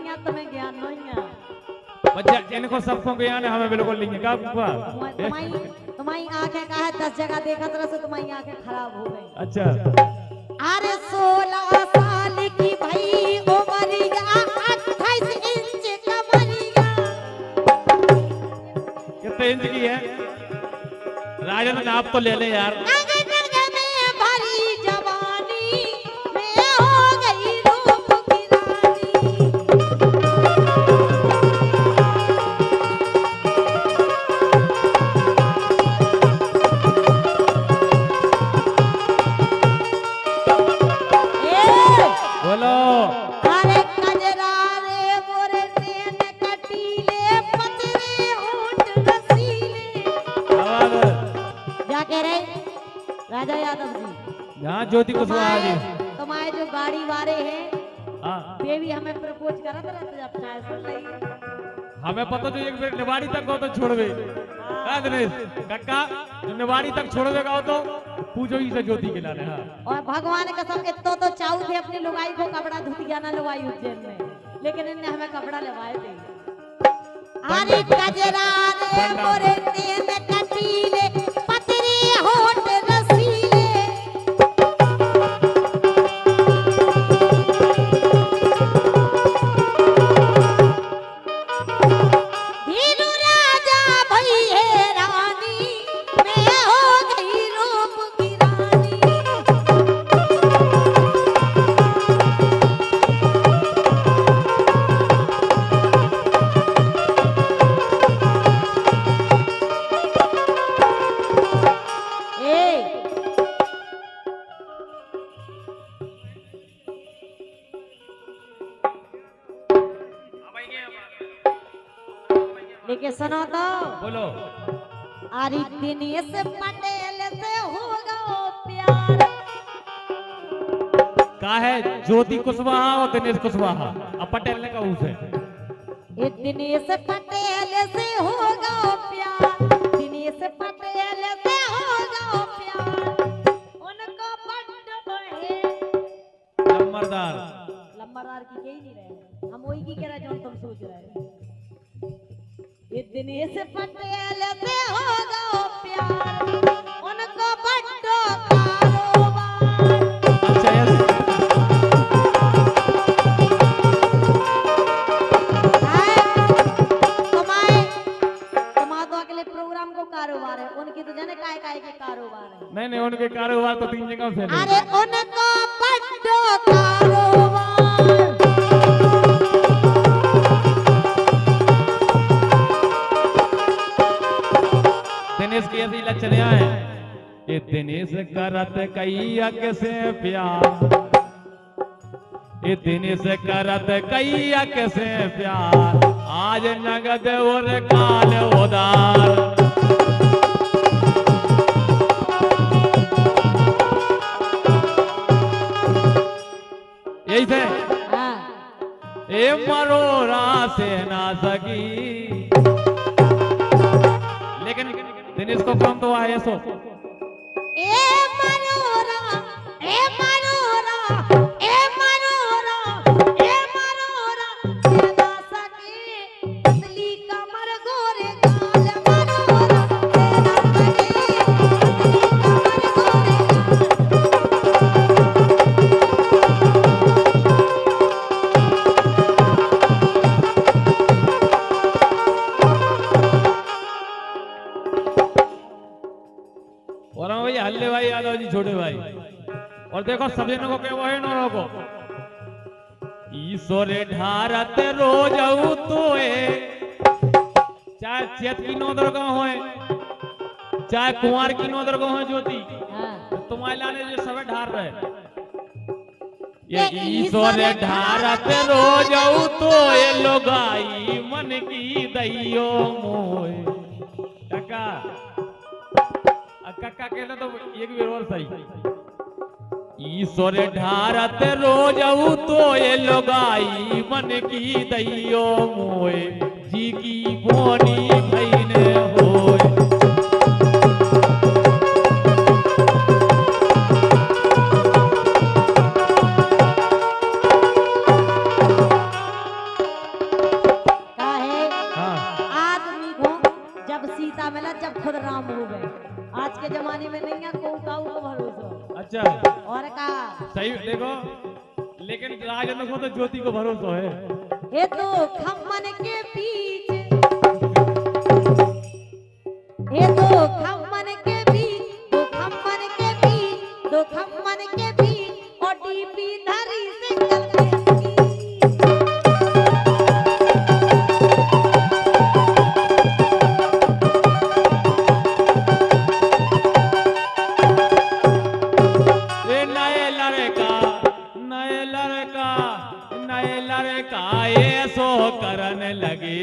नहीं है तुम्हें ज्ञान नहीं है। बच्चा इनको सबको ज्ञान है, हमें बिल्कुल नहीं है। क्या बुआ? तुम्हारी आंखें का है 10 जगह देखा तरह से तुम्हारी आंखें खराब हो गई। अच्छा अरे 16 साल की भाई उमरिया 28 इंच कमरिया। कितने इंच की है राजन? आप तो ले ले यार। राजा यादव जी, यहाँ ज्योति कुशवाहा जी, तुम्हारे जो गाड़ी वाले हैं वे भी हमें प्रपोज करा था जब चाय सुन रही। हमें पता जो एक बार निवाड़ी तक हो तो छोड़ दे दिनेश काका, जो निवाड़ी तक छोड़ देगा हो तो पूछो ही से ज्योति के लाने। हाँ और भगवान कसम इतो तो चाहू थे अपनी लुगाई को कपड़ा धुतिया ना लुगाई उज्जैन में, लेकिन इनने हमें कपड़ा लवाए थे। अरे कजरा रे मोरे तेन कटीले पतरे होठ रसीले। धीरू राजा भई है रानी, मैं हो गई रूप की रानी। लेके सुनो तो बोलो। अरे दिनेश पटेल से होगा प्यार। का है ज्योति कुशवाहा और दिनेश कुशवाहा, अब पटेल ने कहा उसे ये दिनेश पटेल से होगा प्यार, दिनेश पटेल से होगा प्यार। उनको बड्ड है लंबरदार, लंबरदार की कही नहीं रहे हम, वही की कह रहे जो तुम सोच रहे हो। ये दिनेश पटेल से होगा प्यार, उनको बड्डो कारोबार। अच्छा यस तुम्हारे तो अगले प्रोग्राम को कारोबार है, उनकी तो जाने काय काय के कारोबार है। नहीं उनके कारोबार तो 3 जगह फैले। अरे उनको बड्डो कारोबार। दिनेश की ऐसी लक्षणिया है कि दिनेश करत कैया से प्यार, ये दिनेश करत कैया से प्यार, आज नगद और काल उदार। यही थे ए मरोरा से ना सकी, लेकिन दिनेश को काम तो आया सो ए मनोरा ए मनोरा ए मनोरा ए मनोरा ना सके पतली कमर गोरे गाल। मनोरा ना सके पतली कमर हल्ले भाई यादव जी छोटे भाई। और देखो सभी को क्या वो है नौरों को ईश्वरे ढारत रोज तो चाहे चेत की नौदर का हो चाहे कुंवर की नौदर का हो ज्योति, तो तुम्हारे लाने जो सब ढार रहे ये ईश्वरे ढारत रोज तो लोगाई मन की दैयो मोए। काका काका कहना तो एक भी और सही। ईश्वर ढारत रोज तो ये लोगाई मन की दैयो मोए, जी की बोनी भैन होए। लेने को तो ज्योति को भरोसा है। ये तो खम्मन के बीच, ये तो खम्मन के बीच, दो खम्मन के बीच, दो खम्मन के बीच और डीपी धरी से कल ये सो करने लगे,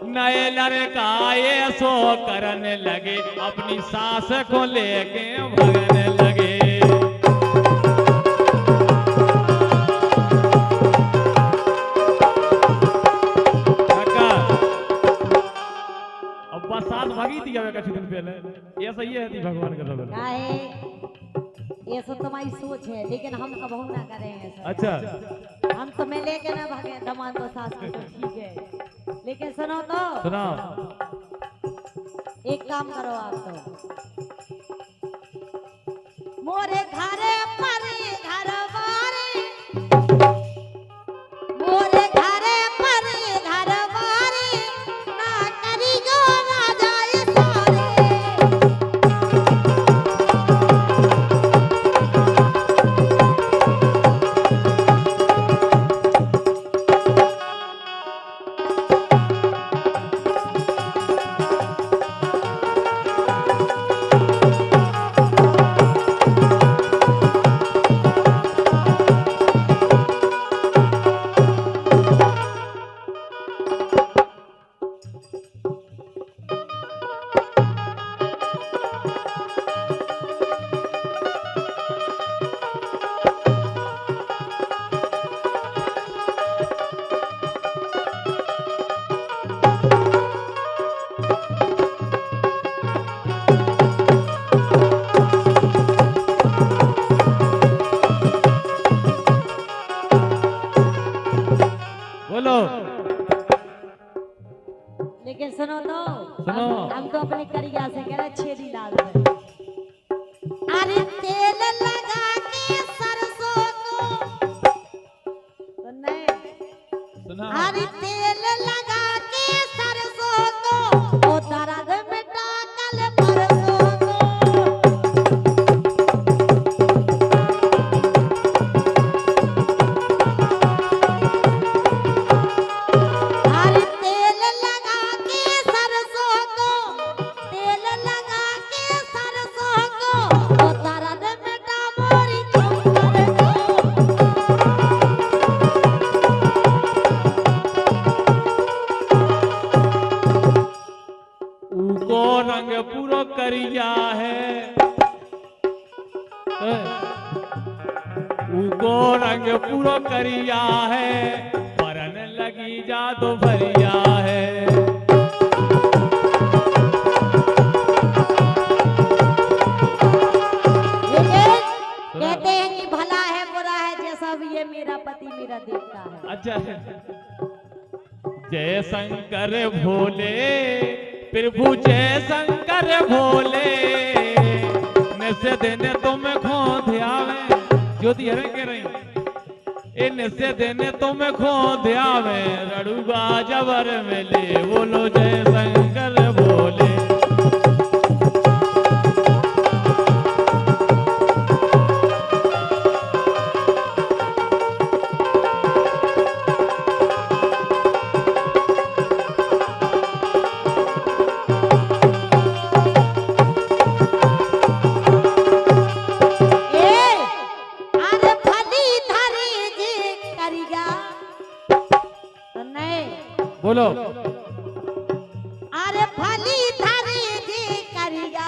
नए लड़का ये सो करने लगे, अपनी सास को लेके भगने लगे। अब बस सास भागी थी क्या कुछ दिन पहले, ये सही है थी भगवान का लगे। ये सब तुम्हारी सोच है, लेकिन हम कबहू ना करेंगे सर। अच्छा, हम तो मैं लेके ना भागे दमाद तो सास को, तो ठीक है, लेकिन सुनो तो, सुनो, एक काम करो आप तो, मोरे घरे परे घर बारे, मोरे घरे परे घर बारे, ना करी जो ना जाए सारे। लेकिन सुनो तो, सुनो, हम तो अपने करिया से कह रहे छेदी लाल है। अरे तेल लगा के सरसों को, सुनने, अरे तेल लगा के सरसों को, ओ दर्द मिटा कल परसों को। रंग पूरो करिया है, उको रंग पूरो करिया है, परन लगी जादू भरिया है। कहते हैं कि भला है बुरा है, जैसा भी ये मेरा पति मेरा देवता है। अच्छा, जय शंकर भोले प्रभु, जय शंकर भोले, निश्चय देने तुम खो ध्यावे, ज्योति हरे कह रही, ए निश्चय देने तुम खो ध्यावे, रड़ुगा जबर मिले, बोलो जय शंकर भोले। बोलो, अरे भली धरे जे करिया,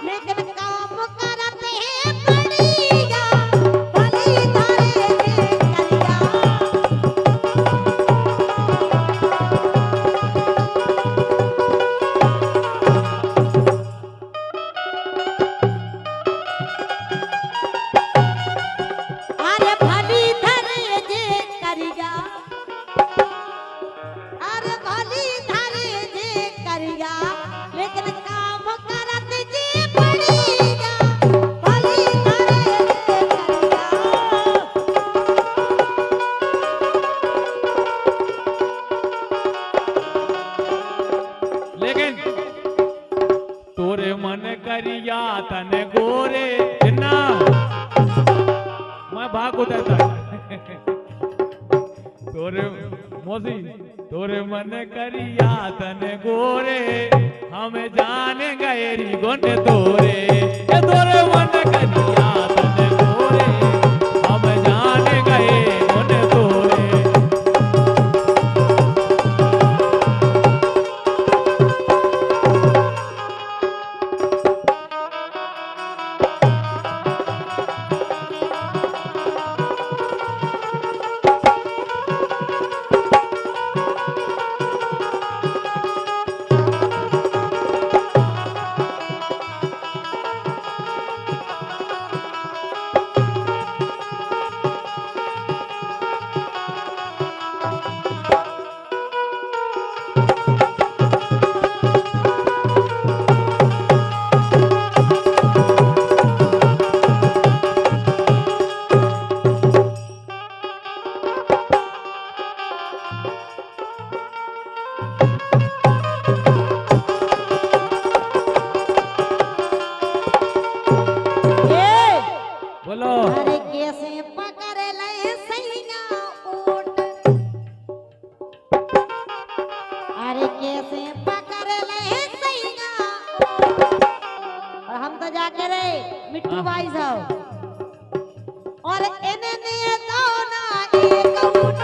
लेकिन काम करते हैं बढ़िया, भली धरे जे करिया। अरे भली धरे जे करिया, अरे भली करिया तन गोरे जिन्ना मैं भाग उतरता तोरे मोसी तोरे मन करिया तन गोरे हम जाने गए गुण तोरे ए तोरे मन करिया तन गोरे हम जाने गए गुण तोरे बोलो अरे कैसे पकड़ ले सैया ऊँट अरे कैसे पकड़ ले सैया ऊँट और हम तो जाके रे मिट्टू भाई साहब और इन्हें ने तो ना एक ऊँट